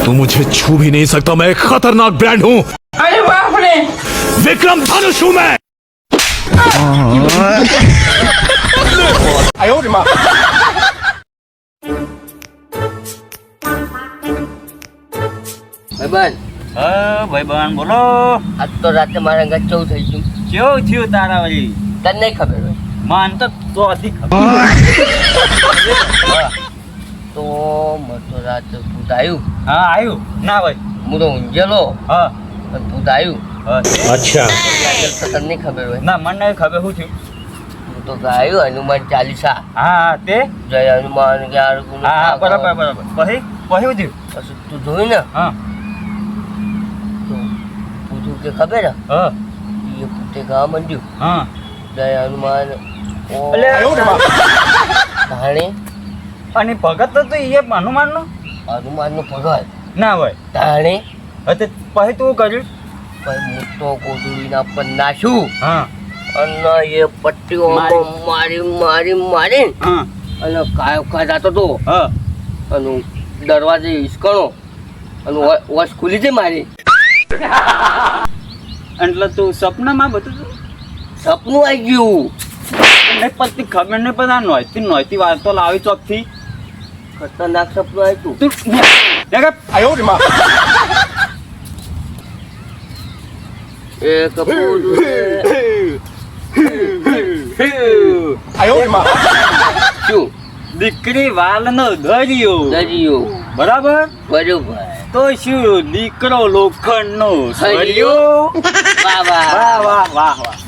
तू मुझे छू भी नहीं सकता, मैं एक खतरनाक ब्रांड हूँ। अरे बाप रे विक्रम धनुष हूँ मैं। ભાઈબંધ હા ભાઈબંધ બોલો. આજ તો રાતે મારા ઘર ચૌ થઈ ગયું. કેવું થયું તારા વળી? તને નહીં ખબર હોય માન તો ચોથી ખબર. તો મને તો રાતે ભૂત આવ્યું. હા આવ્યું ના ભાઈ. હું તો ઊંઝેલો હા પણ ભૂત આવ્યું. હા अच्छा તને નહીં ખબર હોય. ના મને ખબર શું થયું. હું તો ગાયું હનુમાન ચાલીસા. હા તે જય હનુમાન ગ્યાર ગુણ. હા બરાબર બરાબર. પછી પછી શું થયું? પછી તું જોઈ ને હા તો પૂછું કે ખબર હે હા એ પૂતે ગાવા માંડ્યું હા. જય હનુમાન અલે ધાણે અને ભગત તો એ હનુમાનનો હનુમાનનો ભગવાન ના હોય. ધાણે હવે પછી તું કર્યું. પણ મોટો કોદળીના પર નાખ્યું હા અને એ પટ્ટીઓ મારી મારી મારી હા અને કાયો ખાધા તો હા. અને દરવાજે હિસકણો અને વોશ ખુલી જાય મારી. એટલે તું સપનામાં બધું સપનું આવી ગયું. નહીં પછી ખબર નહીં બધા નોયતી વાત તો લાવી ચોકથી. ખતરનાક સપનું આવ્યું. તું એક શું દીકરી વાલનો દરિયો દરિયો બરાબર. બરોબર. તો શું દીકરો લોખંડનો સળિયો. સળિયો. વાહ વાહ વાહ વાહ વાહ વાહ.